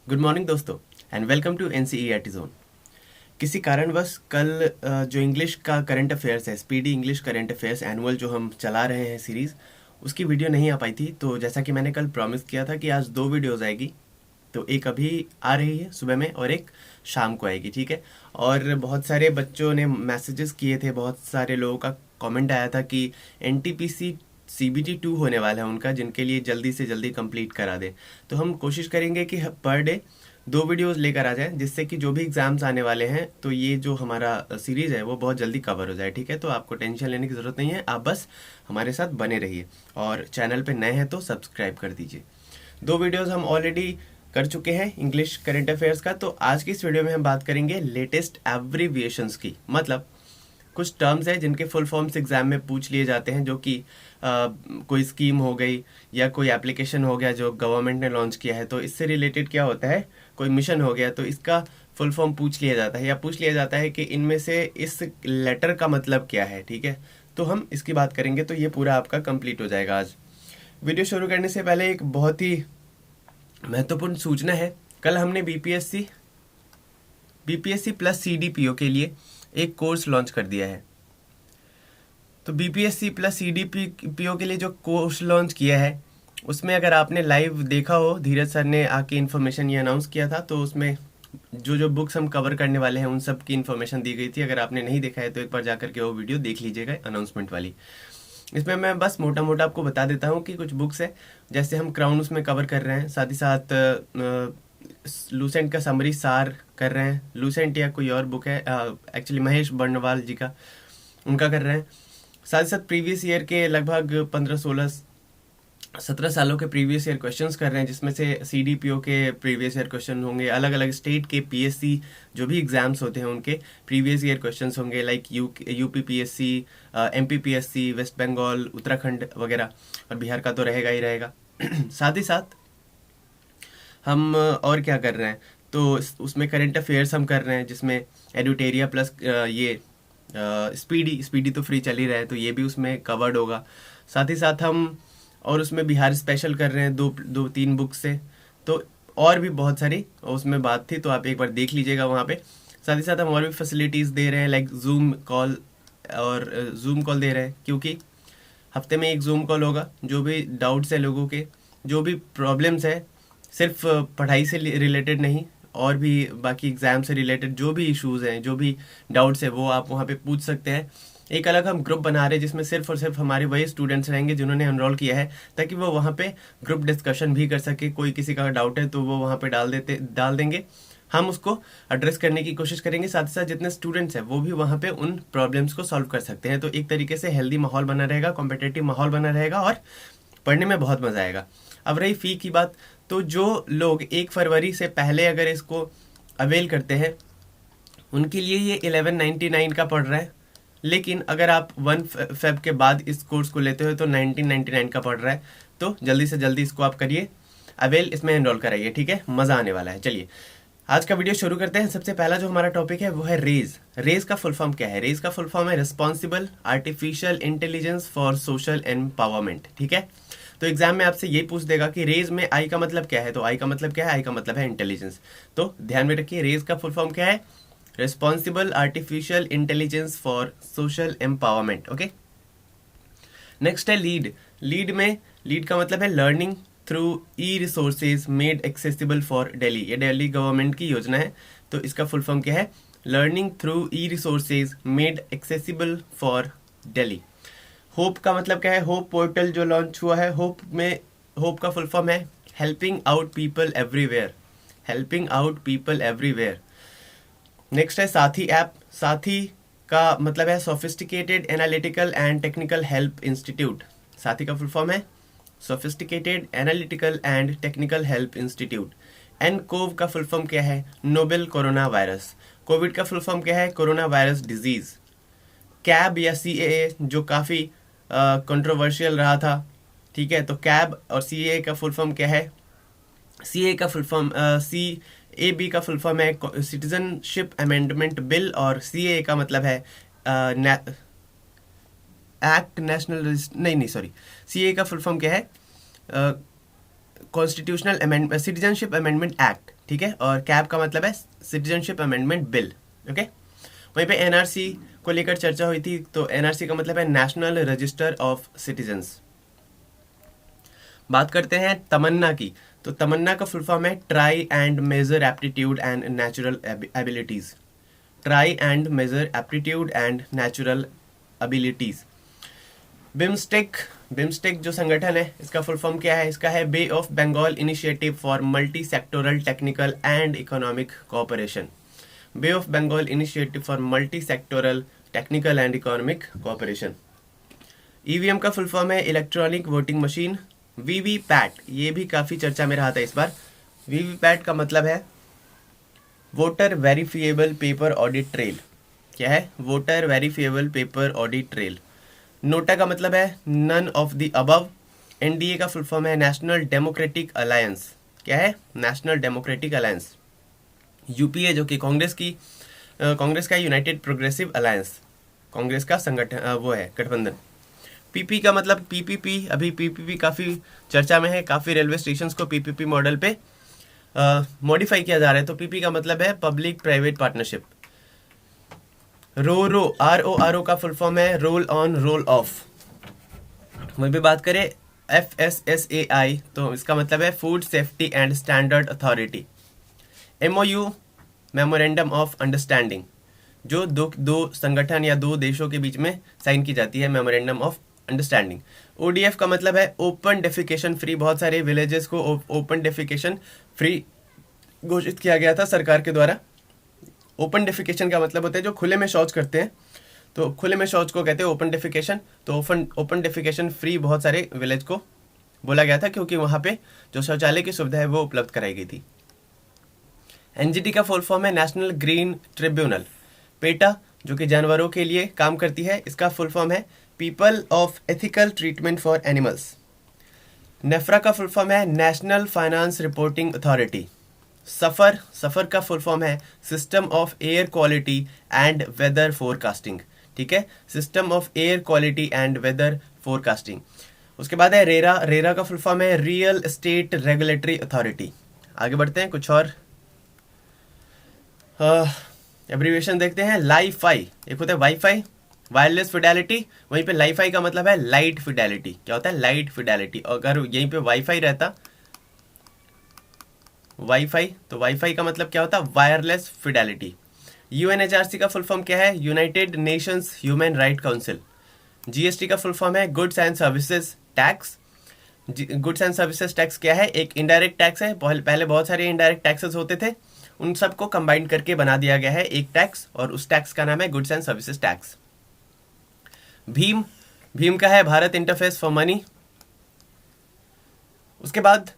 Good morning दोस्तों and welcome to NCERT zone. किसी कारणवश कल जो इंग्लिश का करंट अफेयर्स है, speedy English current affairs annual जो हम चला रहे हैं सीरीज़, उसकी वीडियो नहीं आ पाई थी। तो जैसा कि मैंने कल प्रॉमिस किया था कि आज 2 वीडियोज़ आएगी, तो एक अभी आ रही है सुबह में और एक शाम को आएगी, ठीक है। और बहुत सारे बच्चों ने मैसेजेस किए थे, बहुत सारे लोगों का कमेंट आया था कि एनटीपीसी CBT 2 होने वाला है उनका, जिनके लिए जल्दी से जल्दी कंप्लीट करा दे। तो हम कोशिश करेंगे कि पर डे 2 वीडियोस लेकर आ जाएं, जिससे कि जो भी एग्जाम्स आने वाले हैं तो ये जो हमारा सीरीज है वो बहुत जल्दी कवर हो जाए, ठीक है। तो आपको टेंशन लेने की ज़रूरत नहीं है, आप बस हमारे साथ बने रहिए और चैनल पे नए हैं तो सब्सक्राइब कर दीजिए। 2 वीडियोस हम ऑलरेडी कर चुके हैं इंग्लिश करंट अफेयर्स का। तो आज की इस वीडियो में हम बात करेंगे लेटेस्ट एब्रीविएशंस की, मतलब कुछ टर्म्स हैं जिनके फुल फॉर्म्स एग्जाम में पूछ लिए जाते हैं, जो कि कोई स्कीम हो गई या कोई एप्लीकेशन हो गया जो गवर्नमेंट ने लॉन्च किया है, तो इससे रिलेटेड क्या होता है, कोई मिशन हो गया तो इसका फुल फॉर्म पूछ लिया जाता है, या पूछ लिया जाता है कि इनमें से इस लेटर का मतलब क्या है, ठीक है। तो हम इसकी बात करेंगे, तो ये पूरा आपका कंप्लीट हो जाएगा आज। वीडियो शुरू करने से पहले एक बहुत ही महत्वपूर्ण सूचना है। कल हमने बीपीएससी प्लस CDPO के लिए एक कोर्स लॉन्च कर दिया है। तो बीपीएससी प्लस CDPO के लिए जो कोर्स लॉन्च किया है, उसमें अगर आपने लाइव देखा हो, धीरज सर ने आके इन्फॉर्मेशन ये अनाउंस किया था, तो उसमें जो जो बुक्स हम कवर करने वाले हैं उन सब की इन्फॉर्मेशन दी गई थी। अगर आपने नहीं देखा है तो एक बार जाकर के वो वीडियो देख लीजिएगा, अनाउंसमेंट वाली। इसमें मैं बस मोटा मोटा आपको बता देता हूँ कि कुछ बुक्स है, जैसे हम क्राउन उसमें कवर कर रहे हैं, साथ ही साथ लूसेंट का समरी सार कर रहे हैं। लूसेंट या कोई और बुक है, एक्चुअली महेश बर्नवाल जी का, उनका कर रहे हैं। साथ ही साथ प्रीवियस ईयर के लगभग 15-16-17 सालों के प्रीवियस ईयर क्वेश्चंस कर रहे हैं, जिसमें से CDPO के प्रीवियस ईयर क्वेश्चन होंगे, अलग अलग स्टेट के PSC जो भी एग्जाम्स होते हैं उनके प्रीवियस ईयर क्वेश्चंस होंगे, like UP PSC, MP PSC, West Bengal, Uttarakhand वगैरह, और बिहार का तो रहेगा ही रहेगा। साथ ही साथ हम और क्या कर रहे हैं, तो उसमें करंट अफेयर्स हम कर रहे हैं, जिसमें एडुटेरिया प्लस ये स्पीडी तो फ्री चल ही रहा है, तो ये भी उसमें कवर्ड होगा। साथ ही साथ हम और उसमें बिहार स्पेशल कर रहे हैं, 2-3 बुक से। तो और भी बहुत सारी उसमें बात थी, तो आप एक बार देख लीजिएगा वहाँ पे। साथ ही साथ हम और भी फैसिलिटीज़ दे रहे हैं, लाइक जूम कॉल, और जूम कॉल दे रहे हैं क्योंकि हफ्ते में एक जूम कॉल होगा। जो भी डाउट्स है लोगों के, जो भी प्रॉब्लम्स है, सिर्फ पढ़ाई से रिलेटेड नहीं, और भी बाकी एग्जाम से रिलेटेड जो भी इश्यूज हैं, जो भी डाउट्स है, वो आप वहाँ पे पूछ सकते हैं। एक अलग हम ग्रुप बना रहे हैं जिसमें सिर्फ और सिर्फ हमारे वही स्टूडेंट्स रहेंगे जिन्होंने एनरोल किया है, ताकि वो वहाँ पे ग्रुप डिस्कशन भी कर सके। कोई किसी का डाउट है तो वो वहाँ पे डाल देंगे, हम उसको एड्रेस करने की कोशिश करेंगे। साथ ही साथ जितने स्टूडेंट्स हैं वो भी वहाँ पे उन प्रॉब्लम्स को सॉल्व कर सकते हैं। तो एक तरीके से हेल्दी माहौल बना रहेगा, कॉम्पिटेटिव माहौल बना रहेगा, और पढ़ने में बहुत मज़ा आएगा। अब रही फ़ी की बात, तो जो लोग 1 फरवरी से पहले अगर इसको अवेल करते हैं, उनके लिए ये 1199 का पड़ रहा है। लेकिन अगर आप 1 फेब के बाद इस कोर्स को लेते हो तो 1999 का पड़ रहा है। तो जल्दी से जल्दी इसको आप करिए, अवेल, इसमें एनरोल कराइए, ठीक है। मज़ा आने वाला है। चलिए आज का वीडियो शुरू करते हैं। सबसे पहला जो हमारा टॉपिक है वो है रेज। रेज का फुल फॉर्म क्या है? रेज का फुल फॉर्म है responsible artificial intelligence for social empowerment, ठीक है। तो एग्जाम में आपसे यही पूछ देगा कि रेज में आई का मतलब क्या है, तो आई का मतलब क्या है? आई का मतलब है इंटेलिजेंस। तो ध्यान में रखिए, रेज का फुल फॉर्म क्या है? Responsible artificial intelligence for social empowerment, okay. Next है लीड। लीड का मतलब है learning through E resources made accessible for Delhi. ये दिल्ली गवर्नमेंट की योजना है, तो इसका फुल फॉर्म क्या है? Learning through E resources made accessible for Delhi. Hope का मतलब क्या है? होप पोर्टल जो लॉन्च हुआ है, होप का फुल फॉर्म है helping out people everywhere. Helping out people everywhere. Next है साथी ऐप। साथी का मतलब है sophisticated analytical and technical help institute. Saathi का फुल फॉर्म है sophisticated analytical and technical help institute. And CoV का फुल फॉर्म क्या है? Novel corona virus. कोविड का फुल फॉर्म क्या है? Corona virus disease. कैब या CAA जो काफ़ी कंट्रोवर्शियल रहा था, ठीक है। तो कैब और CAA का फुल फॉर्म क्या है? CAA का फुल फॉर्म CAB का फुल फॉर्म है सिटीजनशिप अमेंडमेंट बिल, और CAA का मतलब है एक्ट नेशनल, नहीं सॉरी, CAA का फुल फॉर्म क्या है? Constitutional amendment, citizenship amendment act, ठीक है, और कैब का मतलब है सिटीजनशिप अमेंडमेंट बिल, ओके। वहीं पे एनआरसी को लेकर चर्चा हुई थी, तो एनआरसी का मतलब है नेशनल रजिस्टर ऑफ सिटीजन्स। बात करते हैं तमन्ना की, तो तमन्ना का फुल फॉर्म है try and measure aptitude and natural abilities. Try and measure aptitude and natural abilities. BIMSTEC, BIMSTEC जो संगठन है इसका फुल फॉर्म क्या है? इसका है Bay of Bengal initiative for multi sectoral technical and economic cooperation. Bay of Bengal initiative for multi sectoral technical and economic cooperation. EVM का full form है इलेक्ट्रॉनिक वोटिंग मशीन। वीवीपैट, ये भी काफी चर्चा में रहा था इस बार। वीवीपैट का मतलब है voter verifiable paper audit trail. क्या है? Voter verifiable paper audit trail. NOTA का मतलब है none of the above. NDA का फुल फॉर्म है नेशनल डेमोक्रेटिक अलायंस। क्या है? National democratic alliance. यूपीए जो कि कांग्रेस का यूनाइटेड प्रोग्रेसिव अलायंस, कांग्रेस का संगठन वो है गठबंधन। पीपी का मतलब पीपीपी, अभी पीपीपी काफ़ी चर्चा में है, काफ़ी रेलवे स्टेशंस को पीपीपी मॉडल पे मॉडिफाई किया जा रहा है। तो पीपी का मतलब है पब्लिक प्राइवेट पार्टनरशिप। रो RORO का फुल फॉर्म है रोल ऑन रोल ऑफ। वहीं पे बात करें FSSAI, तो इसका मतलब है food safety and standard authority. MOU, memorandum of understanding, जो दो संगठन या दो देशों के बीच में साइन की जाती है, मेमोरेंडम ऑफ अंडरस्टैंडिंग। ODF का मतलब है ओपन डेफिकेशन फ्री। बहुत सारे विलेजेस को ओपन डेफिकेशन फ्री घोषित किया गया था सरकार के द्वारा। ओपन डेफिकेशन का मतलब होता है जो खुले में शौच करते हैं, तो खुले में शौच को कहते हैं ओपन डेफिकेशन। तो ओपन डेफिकेशन फ्री बहुत सारे विलेज को बोला गया था, क्योंकि वहाँ पे जो शौचालय की सुविधा है वो उपलब्ध कराई गई थी। NGT का फुल फॉर्म है नेशनल ग्रीन ट्रिब्यूनल। पेटा जो कि जानवरों के लिए काम करती है, इसका फुल फॉर्म है people of ethical treatment for animals. NFRA का फुल फॉर्म है national finance reporting authority. SAFAR का फुल फॉर्म है system of air quality and weather forecasting. ठीक है, system of air quality and weather forecasting. उसके बाद है रेरा का फुल फॉर्म है रियल एस्टेट रेगुलेटरी अथॉरिटी। आगे बढ़ते हैं, कुछ और एब्रीविएशन देखते हैं। लाईफाई, एक होता है वाईफाई, वायरलेस फिडेलिटी, वहीं पे लाईफाई का मतलब है लाइट फिडेलिटी। क्या होता है? Light Fidelity. अगर यहीं पे वाईफाई रहता वाईफाई, तो वाईफाई का मतलब क्या होता? Wireless Fidelity. UNHRC का फुल फॉर्म क्या है? United Nations human right council. GST का फुल फॉर्म है goods and services tax. Goods and services tax क्या है? एक इनडायरेक्ट टैक्स है। पहले बहुत सारे इनडायरेक्ट टैक्सेस होते थे, उन सबको कंबाइन करके बना दिया गया है एक टैक्स, और उस टैक्स का नाम है goods and services tax. Bhim का है भारत इंटरफेस फॉर मनी। उसके बाद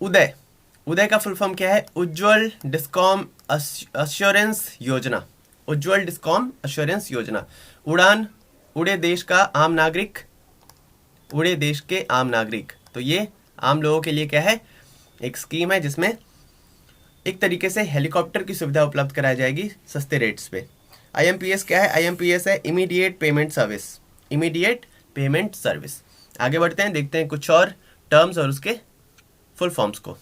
उदय का फुल फॉर्म क्या है? उज्ज्वल डिस्कॉम अश्योरेंस योजना। उज्ज्वल डिस्कॉम अश्योरेंस योजना। उड़ान, उड़े देश का आम नागरिक, उड़े देश के आम नागरिक। तो ये आम लोगों के लिए क्या है? एक स्कीम है जिसमें एक तरीके से हेलीकॉप्टर की सुविधा उपलब्ध कराई जाएगी सस्ते रेट्स पे। IMPS क्या है? IMPS है immediate payment service. Immediate payment service. आगे बढ़ते हैं, देखते हैं कुछ और टर्म्स और उसके फुल फॉर्म्स को।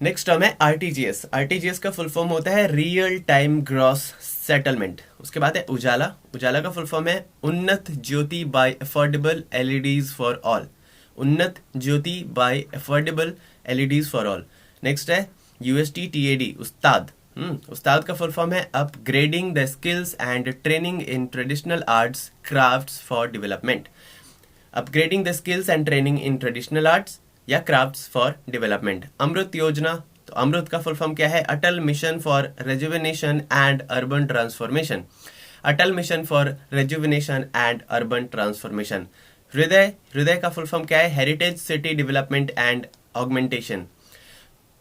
नेक्स्ट टर्म है RTGS। RTGS का फुल फॉर्म होता है रियल टाइम ग्रॉस सेटलमेंट। उसके बाद है उजाला। उजाला का फुल फॉर्म है Unnat Jyoti by affordable LEDs for all. Unnat Jyoti by affordable LEDs for all. Next है USTTAD, उस्ताद। उस्ताद का फुल फॉर्म है upgrading the skills and training in traditional arts crafts for development. Upgrading the skills and training in traditional arts या crafts for development. AMRUT योजना, तो अमृत का full form क्या है? Atal mission for rejuvenation and urban transformation. Atal mission for rejuvenation and urban transformation. हृदय का full form क्या है? Heritage city development and augmentation.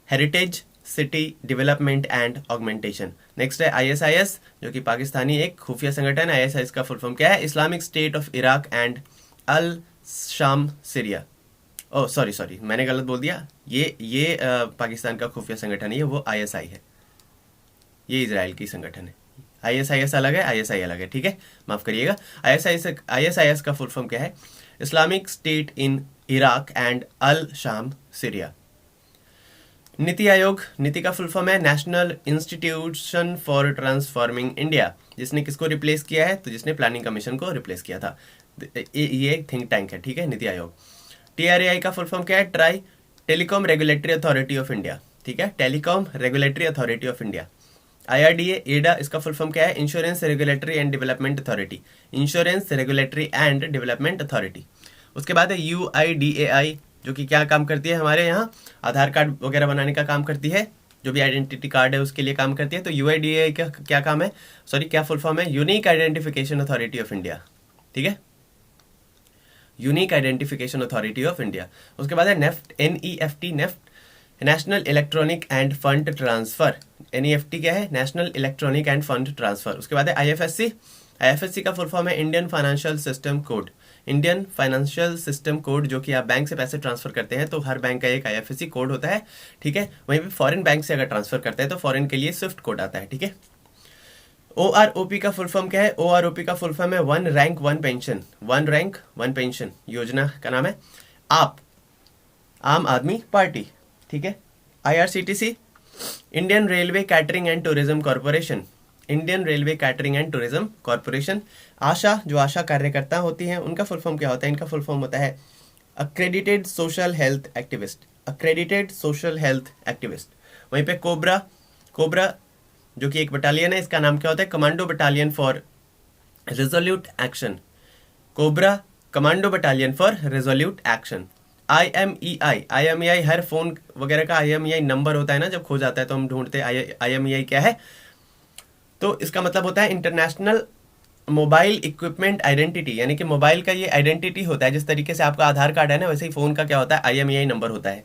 Heritage city development and augmentation. Next है ISIS, जो कि पाकिस्तानी एक खुफिया संगठन है। ISIS का फुल फॉर्म क्या है? Islamic State of Iraq and al Sham Syria. Oh sorry, मैंने गलत बोल दिया। ये पाकिस्तान का खुफिया संगठन है, वो ISI है, ये इजराइल की संगठन है। ISIS अलग है, ISI अलग है, ठीक है, माफ करिएगा। ISIS का फुल फॉर्म क्या है? Islamic State in Iraq and al Sham Syria. NITI Aayog, NITI का फुल फॉर्म है national institution for transforming India. जिसने किसको रिप्लेस किया है? तो जिसने प्लानिंग कमीशन को रिप्लेस किया था। ये एक थिंक टैंक है, ठीक है, नीति आयोग। TRAI का फुल फॉर्म क्या है? Try telecom regulatory authority of India, ठीक है, telecom regulatory authority of India. IRDA, एडा, इसका फुल फॉर्म क्या है? Insurance regulatory and development authority, insurance regulatory and development authority. उसके बाद है UIDAI, जो कि क्या काम करती है? हमारे यहाँ आधार कार्ड वगैरह बनाने का काम करती है, जो भी आइडेंटिटी कार्ड है उसके लिए काम करती है। तो UIDAI का क्या काम है? सॉरी, क्या फुल फॉर्म है? Unique identification authority of India, ठीक है, unique identification authority of India. उसके बाद है NEFT, NEFT, NEFT, national electronic end fund transfer. NEFT क्या है? National electronic end fund transfer. उसके बाद है IFSC, IFSC का फुल फॉर्म है Indian financial system code, Indian financial system code, जो कि आप बैंक से पैसे ट्रांसफर करते हैं तो हर बैंक का एक IFSC कोड होता है, ठीक है। वहीं पे फॉरेन बैंक से अगर ट्रांसफर करते हैं तो फॉरेन के लिए स्विफ्ट कोड आता है, ठीक है। OROP का फुल फॉर्म क्या है? OROP का फुल फॉर्म है one rank one pension, one rank one pension योजना का नाम है। आप, आम आदमी पार्टी, ठीक है। IRCTC, Indian Railway catering and tourism corporation, Indian Railway catering and tourism corporation. ASHA, जो आशा कार्यकर्ता होती हैं, उनका फुल फॉर्म क्या होता है? इनका फुल फॉर्म होता है accredited social health activist, accredited social health activist. वहीं पे कोबरा, कोबरा जो कि एक बटालियन है, इसका नाम क्या होता है? Commando battalion for resolute action, cobra commando battalion for resolute action. IMEI, her phone वगैरह का IMEI नंबर होता है ना, जब खो जाता है तो हम ढूंढते हैं IMEI क्या है। तो इसका मतलब होता है इंटरनेशनल मोबाइल इक्विपमेंट आइडेंटिटी, यानी कि मोबाइल का ये आइडेंटिटी होता है। जिस तरीके से आपका आधार कार्ड है ना, वैसे ही फोन का क्या होता है? IMEI नंबर होता है।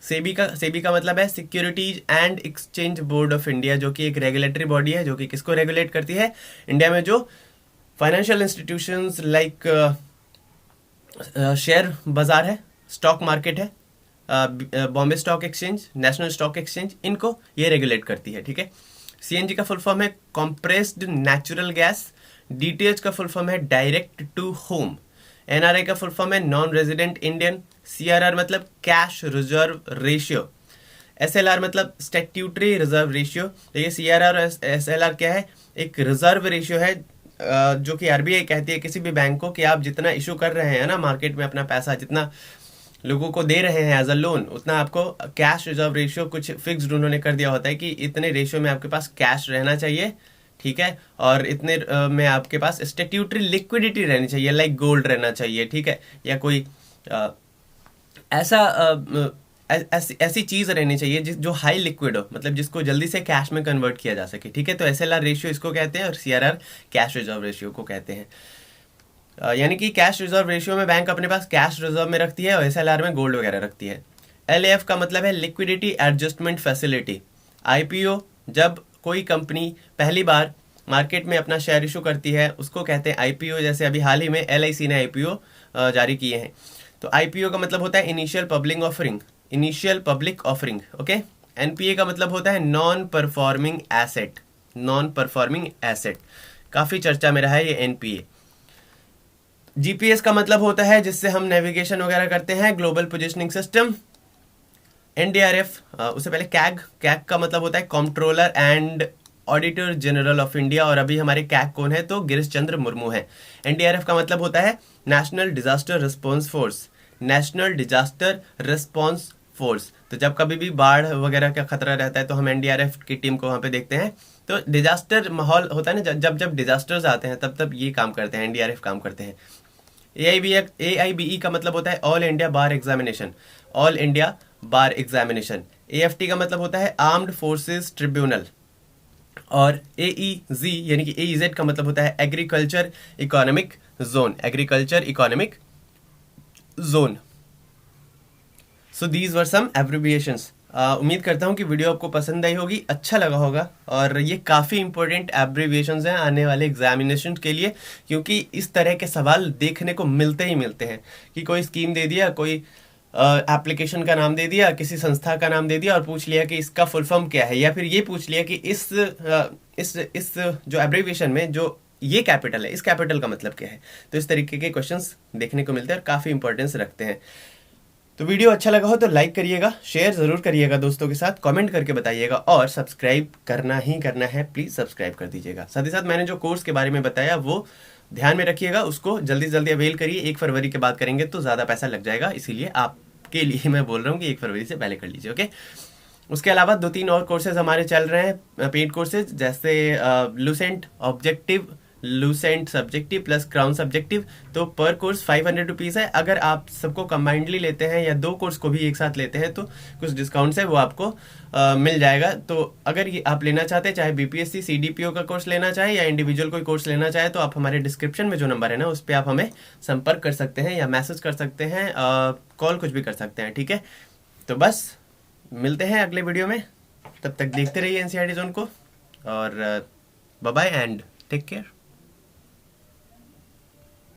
सेबी का मतलब है securities and exchange board of India, जो कि एक रेगुलेटरी बॉडी है, जो कि किसको रेगुलेट करती है? इंडिया में जो फाइनेंशियल इंस्टीट्यूशंस लाइक शेयर बाजार है, स्टॉक मार्केट है, Bombay stock exchange, national stock exchange, इनको ये रेगुलेट करती है, ठीक है। CNG का फुल फॉर्म है कॉम्प्रेस्ड नेचुरल गैस। DTH का फुल फॉर्म है डायरेक्ट टू होम। NRI का फुल फॉर्म है नॉन रेजिडेंट इंडियन। CRR मतलब कैश रिजर्व रेशियो। SLR मतलब स्टैट्यूटरी रिजर्व रेशियो। तो ये CRR और SLR क्या है? एक रिजर्व रेशियो है, जो कि RBI कहती है किसी भी बैंक को कि आप जितना इशू कर रहे हैं ना मार्केट में अपना पैसा, जितना लोगों को दे रहे हैं एज अ लोन, उतना आपको कैश रिजर्व रेशियो कुछ फिक्स्ड उन्होंने कर दिया होता है कि इतने रेशियो में आपके पास कैश रहना चाहिए, ठीक है, और इतने में आपके पास स्टैट्यूटरी लिक्विडिटी रहनी चाहिए, लाइक गोल्ड रहना चाहिए, ठीक है, या कोई ऐसी चीज रहनी चाहिए जो हाई लिक्विड हो, मतलब जिसको जल्दी से कैश में कन्वर्ट किया जा सके, ठीक है। तो SLR रेशियो इसको कहते हैं और CRR कैश रिजर्व रेशियो को कहते हैं। यानी कि कैश रिजर्व रेशियो में बैंक अपने पास कैश रिजर्व में रखती है और SLR में गोल्ड वगैरह रखती है। LAF का मतलब है लिक्विडिटी एडजस्टमेंट फैसिलिटी। IPO, जब कोई कंपनी पहली बार मार्केट में अपना शेयर इशू करती है उसको कहते हैं IPO। जैसे अभी हाल ही में LIC ने IPO जारी किए हैं। तो IPO का मतलब होता है initial public offering, initial public offering, okay. NPA का मतलब होता है non performing asset, non performing asset, काफी चर्चा में रहा है ये NPA। GPS का मतलब होता है जिससे हम नेविगेशन वगैरह करते हैं, ग्लोबल पोजिशनिंग सिस्टम। NDRF, उससे पहले CAG का मतलब होता है controller and auditor general of India, और अभी हमारे CAG कौन है? तो गिरीश चंद्र मुर्मू है। NDRF का मतलब होता है national disaster response force, national disaster response force. तो जब कभी भी बाढ़ वगैरह का खतरा रहता है तो हम NDRF की टीम को वहाँ पे देखते हैं। तो डिजास्टर माहौल होता है ना, जब डिजास्टर्स आते हैं तब ये काम करते हैं, NDRF काम करते हैं। AIBE का मतलब होता है all India bar examination, all India bar examination. AFT का मतलब होता है आर्म्ड फोर्सेस ट्रिब्यूनल। और AEZ यानी कि AEZ का मतलब होता है agriculture economic zone, agriculture economic zone. So these were some abbreviations. उम्मीद करता हूँ कि वीडियो आपको पसंद आई होगी, अच्छा लगा होगा, और ये काफ़ी इंपॉर्टेंट एब्रिविएशंस हैं आने वाले एग्जामिनेशन के लिए, क्योंकि इस तरह के सवाल देखने को मिलते ही मिलते हैं कि कोई स्कीम दे दिया, कोई एप्लीकेशन का नाम दे दिया, किसी संस्था का नाम दे दिया और पूछ लिया कि इसका फुल फॉर्म क्या है, या फिर ये पूछ लिया कि इस जो एब्रिविएशन में जो ये कैपिटल है, इस कैपिटल का मतलब क्या है। तो इस तरीके के क्वेश्चंस देखने को मिलते हैं और काफ़ी इंपॉर्टेंस रखते हैं। तो वीडियो अच्छा लगा हो तो लाइक करिएगा, शेयर ज़रूर करिएगा दोस्तों के साथ, कमेंट करके बताइएगा और सब्सक्राइब करना ही करना है, प्लीज़ सब्सक्राइब कर दीजिएगा। साथ ही साथ मैंने जो कोर्स के बारे में बताया वो ध्यान में रखिएगा, उसको जल्दी से जल्दी अवेल करिए। 1 फरवरी के बाद करेंगे तो ज़्यादा पैसा लग जाएगा, इसीलिए आपके लिए मैं बोल रहा हूँ कि 1 फरवरी से पहले कर लीजिए, ओके। उसके अलावा 2-3 और कोर्सेज हमारे चल रहे हैं, पेड कोर्सेज, जैसे Lucent subjective plus crown subjective. तो पर कोर्स 500 रुपीज़ है। अगर आप सबको कंबाइंडली लेते हैं या 2 कोर्स को भी एक साथ लेते हैं तो कुछ डिस्काउंट्स है वो आपको मिल जाएगा। तो अगर ये आप लेना चाहते हैं, चाहे बीपीएससी सीडीपीओ का कोर्स लेना चाहे या इंडिविजुअल कोई कोर्स लेना चाहे, तो आप हमारे डिस्क्रिप्शन में जो नंबर है ना उस पर आप हमें संपर्क कर सकते हैं या मैसेज कर सकते हैं, कॉल कुछ भी कर सकते हैं, ठीक है। तो बस मिलते हैं अगले वीडियो में, तब तक देखते रहिए एनसीईआरटी जोन को, और bye bye and take care.